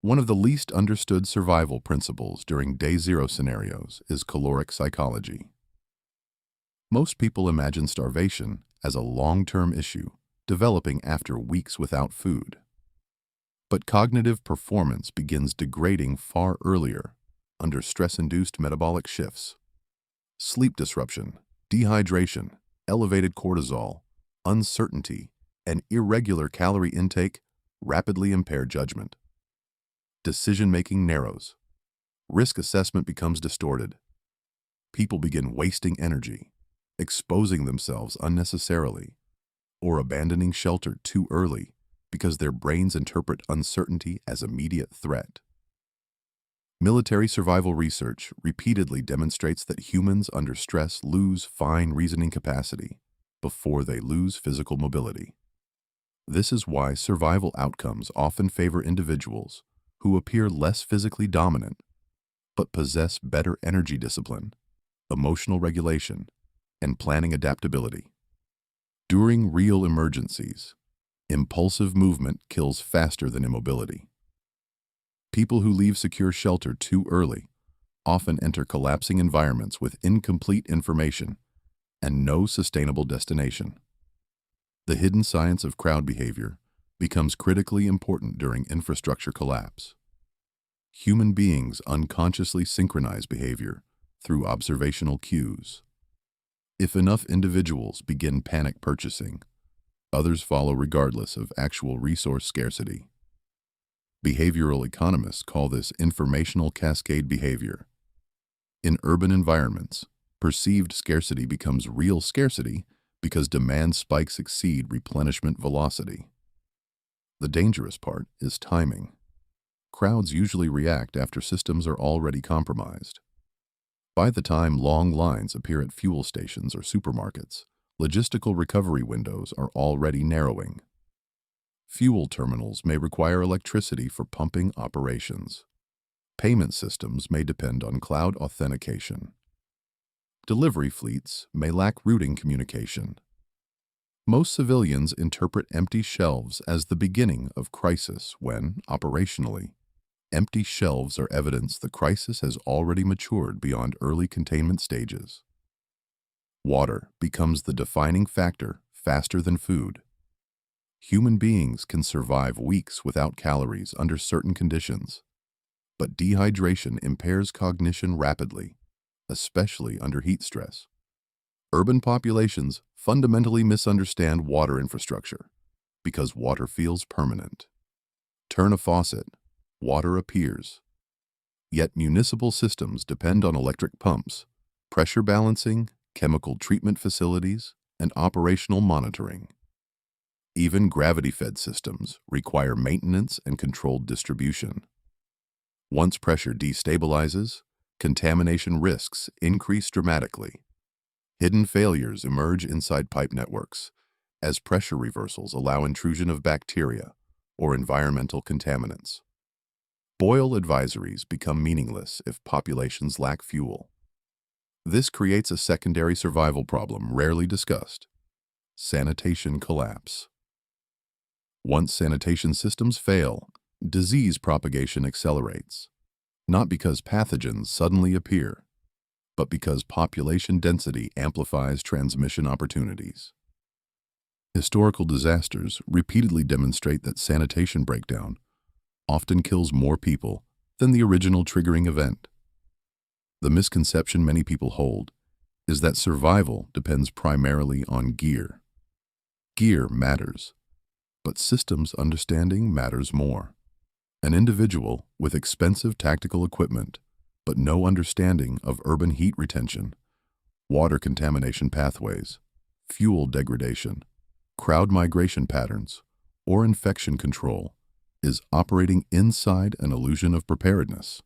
One of the least understood survival principles during day zero scenarios is caloric psychology. Most people imagine starvation as a long-term issue, developing after weeks without food. But cognitive performance begins degrading far earlier under stress-induced metabolic shifts. Sleep disruption, dehydration, elevated cortisol, uncertainty, and irregular calorie intake rapidly impair judgment. Decision-making narrows. Risk assessment becomes distorted. People begin wasting energy, exposing themselves unnecessarily, or abandoning shelter too early because their brains interpret uncertainty as immediate threat. Military survival research repeatedly demonstrates that humans under stress lose fine reasoning capacity before they lose physical mobility. This is why survival outcomes often favor individuals who appear less physically dominant but possess better energy discipline, emotional regulation, and planning adaptability. During real emergencies, impulsive movement kills faster than immobility. People who leave secure shelter too early often enter collapsing environments with incomplete information and no sustainable destination. The hidden science of crowd behavior becomes critically important during infrastructure collapse. Human beings unconsciously synchronize behavior through observational cues. If enough individuals begin panic purchasing, others follow regardless of actual resource scarcity. Behavioral economists call this informational cascade behavior. In urban environments, perceived scarcity becomes real scarcity because demand spikes exceed replenishment velocity. The dangerous part is timing. Crowds usually react after systems are already compromised. By the time long lines appear at fuel stations or supermarkets, logistical recovery windows are already narrowing. Fuel terminals may require electricity for pumping operations. Payment systems may depend on cloud authentication. Delivery fleets may lack routing communication. Most civilians interpret empty shelves as the beginning of crisis when, operationally, empty shelves are evidence the crisis has already matured beyond early containment stages. Water becomes the defining factor faster than food. Human beings can survive weeks without calories under certain conditions, but dehydration impairs cognition rapidly, especially under heat stress. Urban populations fundamentally misunderstand water infrastructure because water feels permanent. Turn a faucet, water appears. Yet municipal systems depend on electric pumps, pressure balancing, chemical treatment facilities, and operational monitoring. Even gravity-fed systems require maintenance and controlled distribution. Once pressure destabilizes, contamination risks increase dramatically. Hidden failures emerge inside pipe networks as pressure reversals allow intrusion of bacteria or environmental contaminants. Boil advisories become meaningless if populations lack fuel. This creates a secondary survival problem rarely discussed: sanitation collapse. Once sanitation systems fail, disease propagation accelerates, not because pathogens suddenly appear, but because population density amplifies transmission opportunities. Historical disasters repeatedly demonstrate that sanitation breakdown often kills more people than the original triggering event. The misconception many people hold is that survival depends primarily on gear. Gear matters, but systems understanding matters more. An individual with expensive tactical equipment but no understanding of urban heat retention, water contamination pathways, fuel degradation, crowd migration patterns, or infection control is operating inside an illusion of preparedness.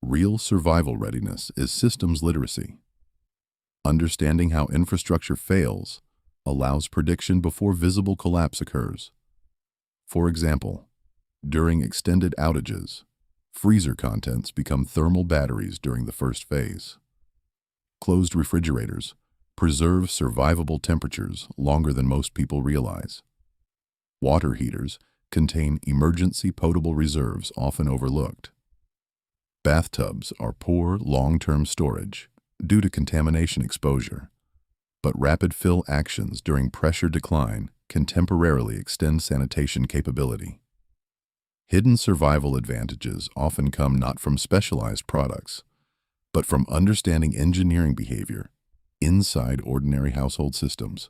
Real survival readiness is systems literacy. Understanding how infrastructure fails allows prediction before visible collapse occurs. For example, during extended outages, freezer contents become thermal batteries during the first phase. Closed refrigerators preserve survivable temperatures longer than most people realize. Water heaters contain emergency potable reserves often overlooked. Bathtubs are poor long-term storage due to contamination exposure, but rapid fill actions during pressure decline can temporarily extend sanitation capability. Hidden survival advantages often come not from specialized products, but from understanding engineering behavior inside ordinary household systems.